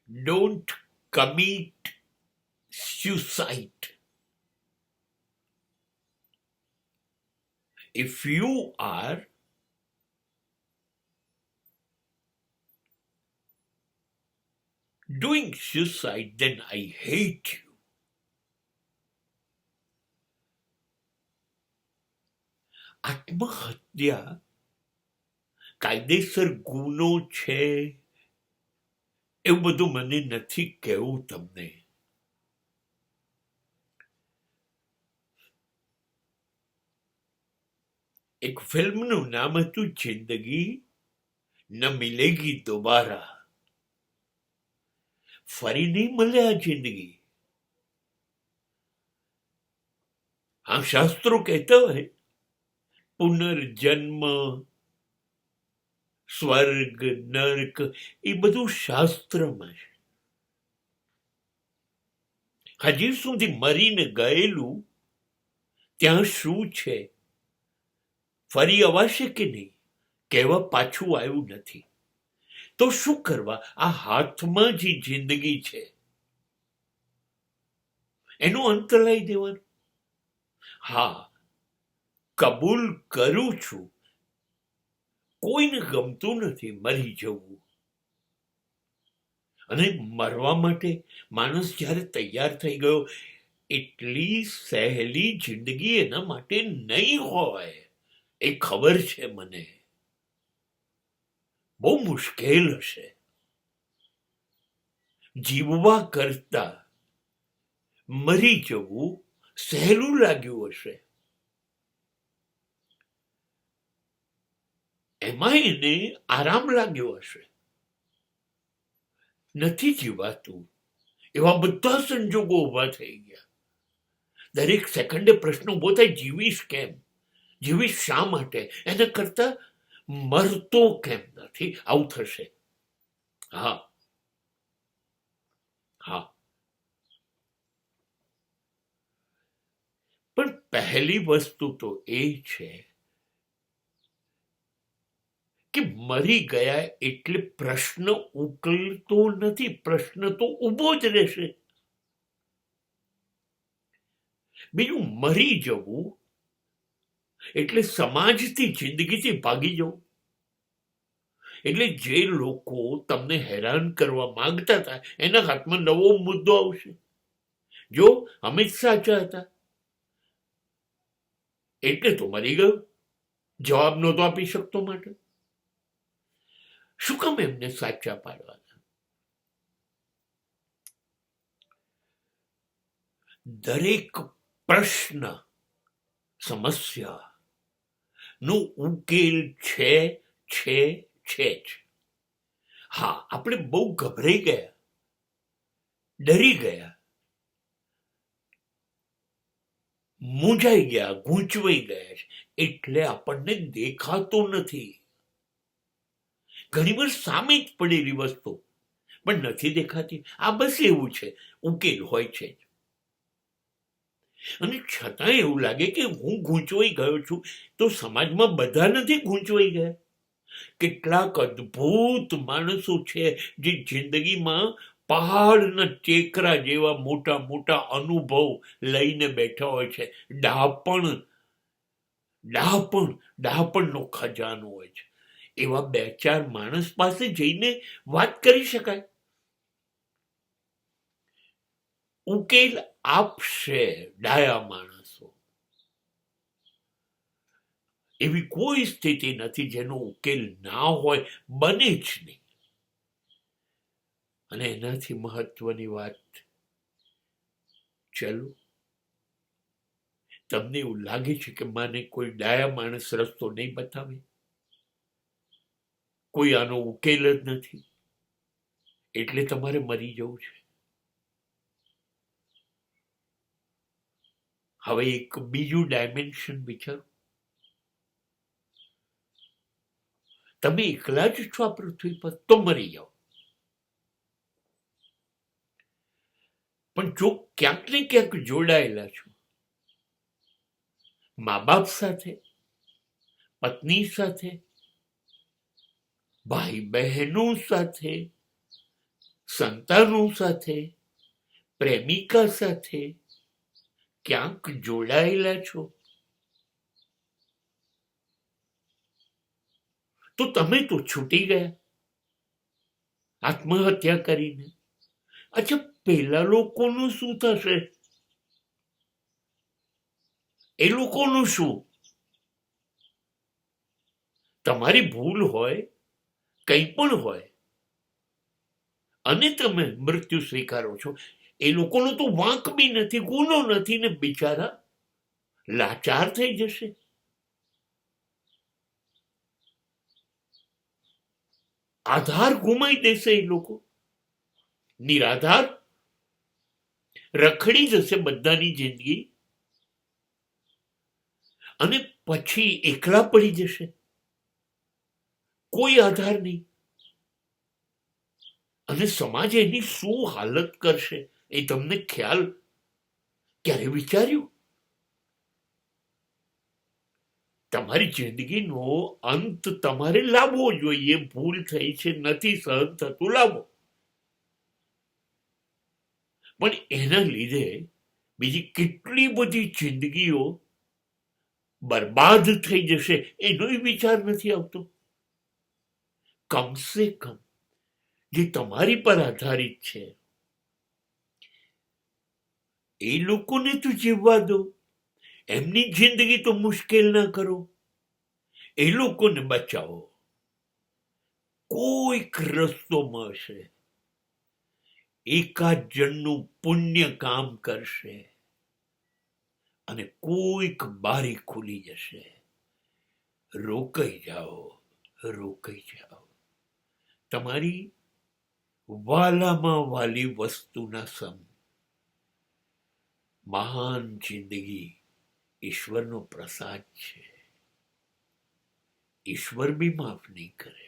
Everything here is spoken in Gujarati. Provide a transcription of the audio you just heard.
Don't commit suicide. If you are doing suicide, then I hate you. આત્મહત્યા કાયદેસર ગુનો છે એવું બધું મને નથી કહેવું તમને. એક ફિલ્મનું નામ હતું જિંદગી ન મિલેગી દોબારા. ફરી નહીં મળે આ જિંદગી. હા, શાસ્ત્રો કહેતા હોય પુનર્જન્મ, સ્વર્ગ, નર્ક, એ બધું શાસ્ત્રમાં છે. હજી સુધી મરીને ગયેલું ત્યાં શું છે, ફરી અવાશે કે નહીં, કહેવા પાછું આવ્યું નથી. તો શું કરવા? આ હાથમાં જે જિંદગી છે એનો અંત લઈ દેવાનો. હા, કબૂલ કરું છું, કોઈને ગમતું નથી મરી જવું. અને મરવા માટે માણસ જ્યારે તૈયાર થઈ ગયો, એટલી સહેલી જિંદગી એના માટે નહીં હોય, એ ખબર છે મને. બહુ મુશ્કેલ હશે. જીવવા કરતા મરી જવું સહેલું લાગ્યું હશે. એમાં એને આરામ લાગ્યો હશે. નથી જીવાતું એવા બધા સંજોગો ઉભા થઈ ગયા. દરેક સેકન્ડે પ્રશ્ન ઉભો થાય, જીવીશ કેમ, જીવીશ શા માટે, એના કરતા મરતો કેમ નથી, આવું થશે. હા હા, પણ પહેલી વસ્તુ તો એ છે કે મરી ગયા એટલે પ્રશ્ન ઉકેલતો નથી, પ્રશ્ન તો ઊભો જ રહેશે. બીજું, મરી જવું એટલે સમાજથી, જિંદગીથી ભાગી જવું. એટલે જે લોકો તમને હેરાન કરવા માંગતા હતા એના હાથમાં નવો મુદ્દો આવશે. જો અમિત સાચા હતા એટલે તો મરી ગયો, જવાબ નહોતો આપી શકતો માટે. શું કામ એમને સાચા પાડવાના? દરેક પ્રશ્ન, સમસ્યા નો ઉકેલ છે જ. હા, આપણે બહુ ગભરાઈ ગયા, ડરી ગયા, મૂંઝાઈ ગયા, ગૂંચવાઈ ગયા છે, એટલે આપણને દેખાતો નથી. ઘણીવાર સામે જ પડેલી વસ્તુ પણ નથી દેખાતી. આ બસ એવું છે, ઉકેલ હોય છે. અને છતાં એવું લાગે કે હું ગૂંચવાઈ ગયો છું, તો સમાજમાં બધા નથી ગૂંચવાઈ ગયા. કેટલાક અદ્ભુત માણસો છે જે જિંદગીમાં પહાડના ટેકરા જેવા મોટા મોટા અનુભવ લઈને બેઠા હોય છે. ડાપણનો ખજાનો હોય છે. એવા બે ચાર માણસ પાસે જઈને વાત કરી શકાય, ઉકેલ આપશે ડાયા માણસો. એવી કોઈ સ્થિતિ નથી જેનો ઉકેલ ના હોય, બને જ નહીં. અને એનાથી મહત્વની વાત, ચલો, તમને એવું લાગે છે કે મને કોઈ ડાયા માણસ રસ્તો નહીં બતાવે, કોઈ આનો ઉકેલ જ નથી, એટલે તમારે મરી જવું છે. હવે એક બીજું ડાયમેન્શન વિચારો. તમે એકલા જ છો આ પૃથ્વી પર, તો મરી જાઓ. પણ જો ક્યાંક ને ક્યાંક જોડાયેલા છો, મા બાપ સાથે, પત્ની સાથે, ભાઈ બહેનો સાથે, સંતાનો સાથે, પ્રેમિકા સાથે ક્યાંક જોડાયેલા છો, તો તમે તો છૂટી ગયા આત્મહત્યા કરીને. અચ્છા, પેલા લોકોનું શું થશે? એ લોકોનું શું? તમારી ભૂલ હોય, કંઈ પણ હોય, અને તમે મૃત્યુ સ્વીકારો છો, એ લોકોનો તો વાંક બી નથી, ગુનો નથી, ને બિચારા લાચાર થઈ જશે. આધાર ગુમાઈ દેશે એ લોકો, નિરાધાર રખડી જશે બધાની જિંદગી, અને પછી એકલા પડી જશે, કોઈ આધાર નહીં. અને સમાજ એની શું હાલત કરશે એ તમને ખ્યાલ ક્યારે વિચાર્યું? તમારી જિંદગીનો અંત તમારે લાવવો જોઈએ. ભૂલ થઈ છે, નથી સહન થતું, લાવો. પણ એના લીધે બીજી કેટલી બધી જિંદગીઓ બરબાદ થઈ જશે એનો વિચાર નથી આવતો. કમસે કમ જે તમારી પર આધારિત છે એ લોકોને તો જીવવા દો, એમની જિંદગી તો મુશ્કેલ ના કરો, એ લોકોને બચાવો. કોઈક રસ્તો મળશે, એકાદ જણનું પુણ્ય કામ કરશે, અને કોઈક બારી ખુલી જશે. રોકાઈ જાઓ, રોકાઈ જાઓ. તમારી વાલામાં વાલી વસ્તુના સમ મહાન જિંદગી ઈશ્વરનો પ્રસાદ છે. ઈશ્વર બી માફ નહીં કરે.